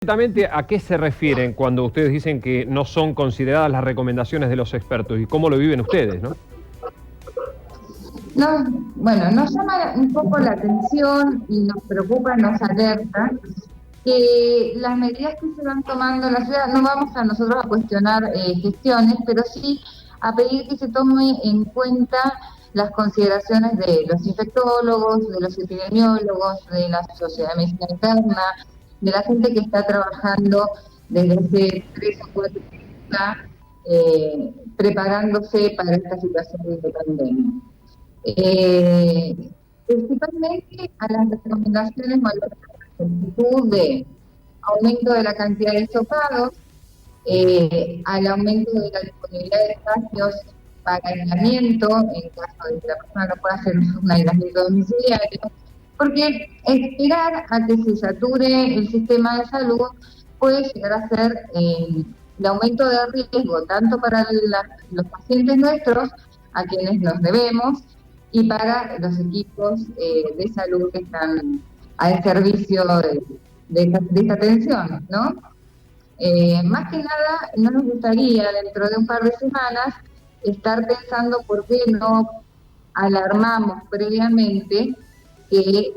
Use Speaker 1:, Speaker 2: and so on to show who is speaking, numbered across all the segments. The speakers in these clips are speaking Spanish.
Speaker 1: Exactamente, ¿a qué se refieren cuando ustedes dicen que no son consideradas las recomendaciones de los expertos y cómo lo viven ustedes, ¿no?
Speaker 2: No, bueno, nos llama un poco la atención y nos preocupa, nos alerta que las medidas que se van tomando en la ciudad, no vamos a nosotros a cuestionar gestiones, pero sí a pedir que se tome en cuenta las consideraciones de los infectólogos, de los epidemiólogos, de la sociedad de medicina interna, de la gente que está trabajando desde hace 3 o 4 días preparándose para esta situación de pandemia. Principalmente a las recomendaciones o a la solicitud de aumento de la cantidad de hisopados, al aumento de la disponibilidad de espacios para aislamiento, en caso de que la persona no pueda hacer un aislamiento domiciliario, porque esperar a que se sature el sistema de salud puede llegar a ser el aumento de riesgo, tanto para los pacientes nuestros, a quienes nos debemos, y para los equipos de salud que están al servicio de esta atención, ¿no? Más que nada, no nos gustaría dentro de un par de semanas estar pensando por qué no alarmamos previamente que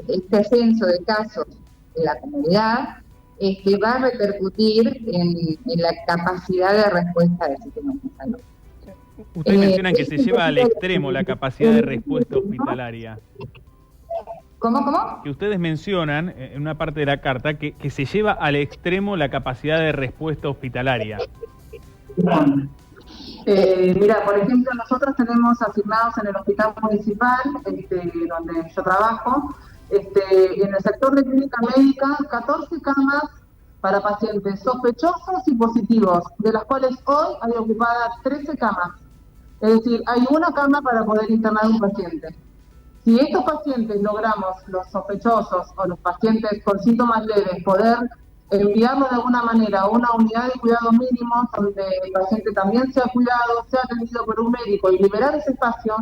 Speaker 2: este ascenso de casos en la comunidad va a repercutir en la capacidad de respuesta del sistema de salud.
Speaker 3: Ustedes mencionan que se lleva al extremo la capacidad de respuesta hospitalaria.
Speaker 2: ¿Cómo?
Speaker 3: Que ustedes mencionan en una parte de la carta que se lleva al extremo la capacidad de respuesta hospitalaria.
Speaker 4: Mira, por ejemplo, nosotros tenemos asignados en el hospital municipal, donde yo trabajo, en el sector de clínica médica, 14 camas para pacientes sospechosos y positivos, de las cuales hoy hay ocupadas 13 camas. Es decir, hay una cama para poder internar a un paciente. Si estos pacientes logramos, los sospechosos o los pacientes con síntomas leves, poder enviarlo de alguna manera a una unidad de cuidado mínimo, donde el paciente también sea cuidado, sea atendido por un médico y liberar ese espacio,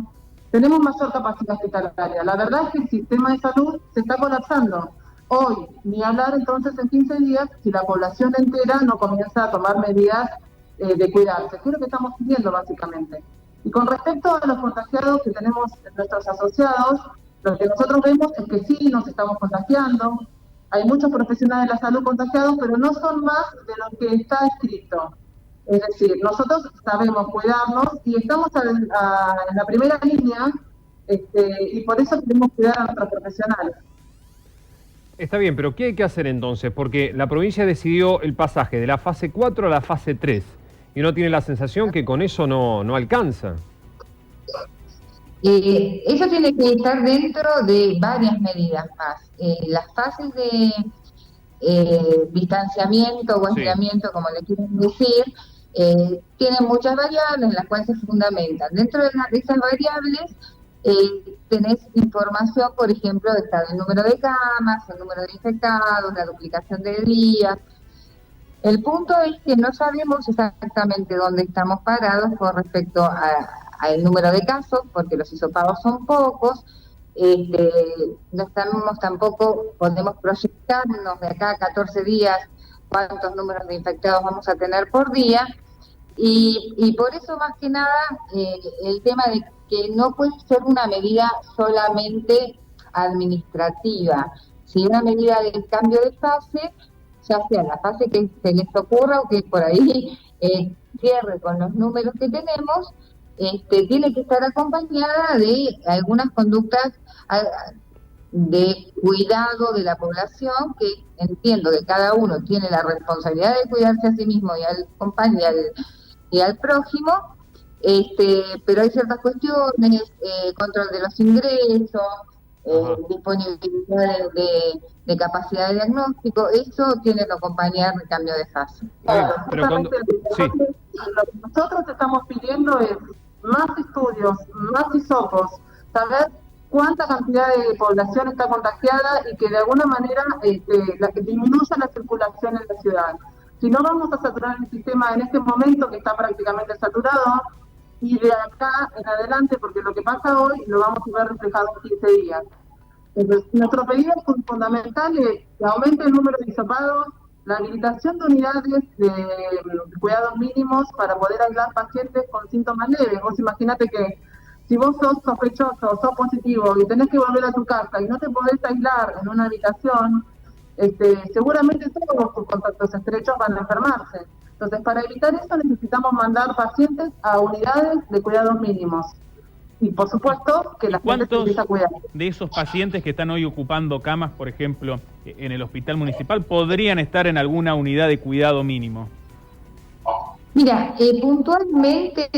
Speaker 4: tenemos mayor capacidad hospitalaria. La verdad es que el sistema de salud se está colapsando. Hoy, ni hablar entonces en 15 días, si la población entera no comienza a tomar medidas de cuidarse, que es lo que estamos pidiendo básicamente. Y con respecto a los contagiados que tenemos nuestros asociados, lo que nosotros vemos es que sí nos estamos contagiando, hay muchos profesionales de la salud contagiados, pero no son más de lo que está escrito. Es decir, nosotros sabemos cuidarnos y estamos en la primera línea, y por eso queremos cuidar a nuestros profesionales.
Speaker 1: Está bien, pero ¿qué hay que hacer entonces? Porque la provincia decidió el pasaje de la fase 4 a la fase 3 y uno tiene la sensación que con eso no alcanza.
Speaker 2: Eso tiene que estar dentro de varias medidas más. Las fases de distanciamiento o aislamiento, como le quieren decir, tienen muchas variables en las cuales se fundamentan. Dentro de esas variables tenés información, por ejemplo, está el número de camas, el número de infectados, la duplicación de días. El punto es que no sabemos exactamente dónde estamos parados con respecto al número de casos, porque los hisopados son pocos. No estamos tampoco, podemos proyectarnos de acá a 14 días cuántos números de infectados vamos a tener por día, y por eso más que nada el tema de que no puede ser una medida solamente administrativa, sino una medida de cambio de fase, ya sea la fase que se les ocurra o que por ahí cierre con los números que tenemos, tiene que estar acompañada de algunas conductas de cuidado de la población, que entiendo que cada uno tiene la responsabilidad de cuidarse a sí mismo y al compañero y al prójimo, pero hay ciertas cuestiones, control de los ingresos, disponibilidad de capacidad de diagnóstico, eso tiene que acompañar el cambio de fase.
Speaker 1: Pero cuando... sí.
Speaker 4: Lo que nosotros estamos pidiendo es más estudios, más hisopos, saber cuánta cantidad de población está contagiada y que de alguna manera disminuya la circulación en la ciudad. Si no, vamos a saturar el sistema en este momento que está prácticamente saturado, y de acá en adelante, porque lo que pasa hoy lo vamos a ver reflejado en 15 días. Entonces, nuestro pedido fundamental es que aumente el número de hisopados, la habilitación de unidades de cuidados mínimos para poder aislar pacientes con síntomas leves. Vos imaginate que si vos sos sospechoso, sos positivo y tenés que volver a tu casa y no te podés aislar en una habitación, seguramente todos tus contactos estrechos van a enfermarse. Entonces, para evitar eso necesitamos mandar pacientes a unidades de cuidados mínimos. Y por supuesto que la gente se empieza a cuidar.
Speaker 3: De esos pacientes que están hoy ocupando camas, por ejemplo, en el hospital municipal, podrían estar en alguna unidad de cuidado mínimo?
Speaker 2: Mira, puntualmente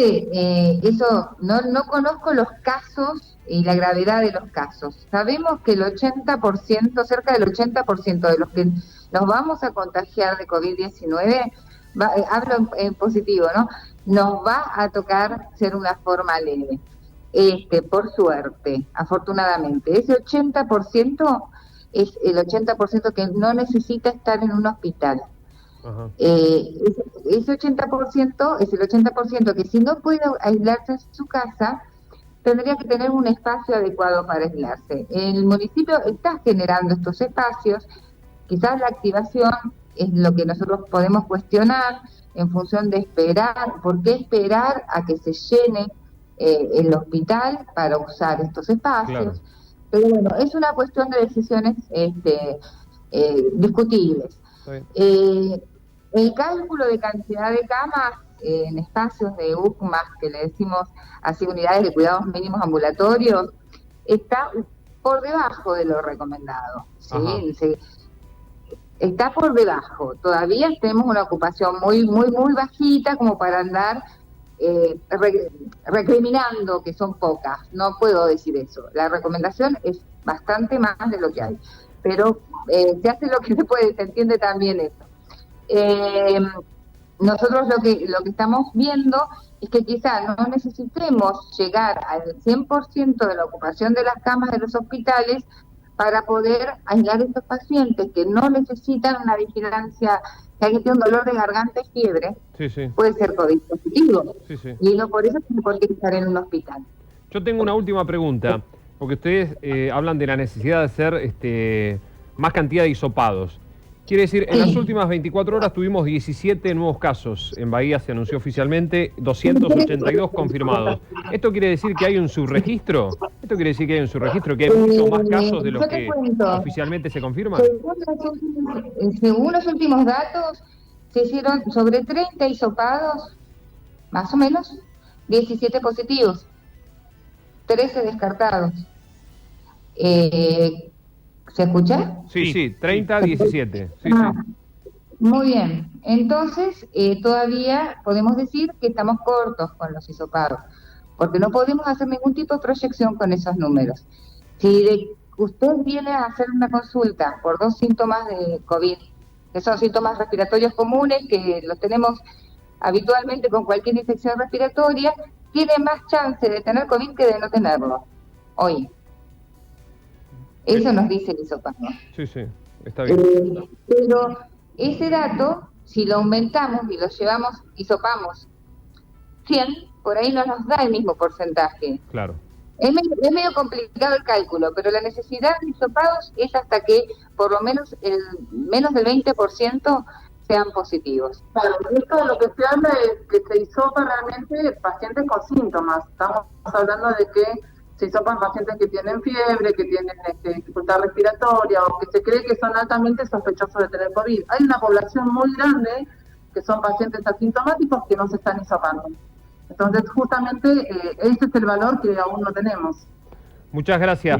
Speaker 2: eso, no conozco los casos y la gravedad de los casos. Sabemos que el 80%, cerca del 80% de los que nos vamos a contagiar de COVID-19, hablo en positivo, ¿no? Nos va a tocar ser una forma leve. Por suerte, afortunadamente. Ese 80% es el 80% que no necesita estar en un hospital.
Speaker 1: Ajá.
Speaker 2: Ese 80% es el 80% que si no puede aislarse en su casa, tendría que tener un espacio adecuado para aislarse. El municipio está generando estos espacios, quizás la activación es lo que nosotros podemos cuestionar en función de esperar. ¿Por qué esperar a que se llene el hospital para usar estos espacios? Claro. Pero bueno, es una cuestión de decisiones discutibles. El cálculo de cantidad de camas en espacios de UCMAS, que le decimos así, unidades de cuidados mínimos ambulatorios, está por debajo de lo recomendado, ¿sí? Está por debajo. Todavía tenemos una ocupación muy bajita como para andar recriminando que son pocas. No puedo decir eso. La recomendación es bastante más de lo que hay, pero se hace lo que se puede, se entiende también eso. Nosotros lo que estamos viendo es que quizás no necesitemos llegar al 100% de la ocupación de las camas de los hospitales para poder aislar a estos pacientes que no necesitan una vigilancia. Si alguien tiene un dolor de garganta y fiebre, puede ser COVID positivo. Y no por eso tiene por qué estar en un hospital.
Speaker 1: Yo tengo una última pregunta, porque ustedes hablan de la necesidad de hacer más cantidad de hisopados. Quiere decir, en las últimas 24 horas tuvimos 17 nuevos casos. En Bahía se anunció oficialmente 282 confirmados. ¿Esto quiere decir que hay un subregistro? ¿Esto quiere decir que hay un subregistro, que hay muchos más casos de los que oficialmente se confirman?
Speaker 2: Según los últimos datos, se hicieron sobre 30 hisopados, más o menos, 17 positivos, 13 descartados. ¿Se escucha?
Speaker 1: Sí, 30, 17. Sí.
Speaker 2: Muy bien. Entonces, todavía podemos decir que estamos cortos con los hisopados, porque no podemos hacer ningún tipo de proyección con esos números. Si usted viene a hacer una consulta por 2 síntomas de COVID, que son síntomas respiratorios comunes, que los tenemos habitualmente con cualquier infección respiratoria, tiene más chance de tener COVID que de no tenerlo hoy. Eso nos dice el hisopado.
Speaker 1: Sí, está bien.
Speaker 2: Pero ese dato, si lo aumentamos y lo llevamos, hisopamos 100, por ahí no nos da el mismo porcentaje.
Speaker 1: Claro.
Speaker 2: Es medio complicado el cálculo, pero la necesidad de hisopados es hasta que por lo menos menos del 20% sean positivos.
Speaker 4: Claro, esto lo que se habla es que se hisopa realmente pacientes con síntomas. Estamos hablando de que se hisopan pacientes que tienen fiebre, que tienen dificultad respiratoria o que se cree que son altamente sospechosos de tener COVID. Hay una población muy grande que son pacientes asintomáticos que no se están hisopando. Entonces, justamente, ese es el valor que aún no tenemos.
Speaker 1: Muchas gracias.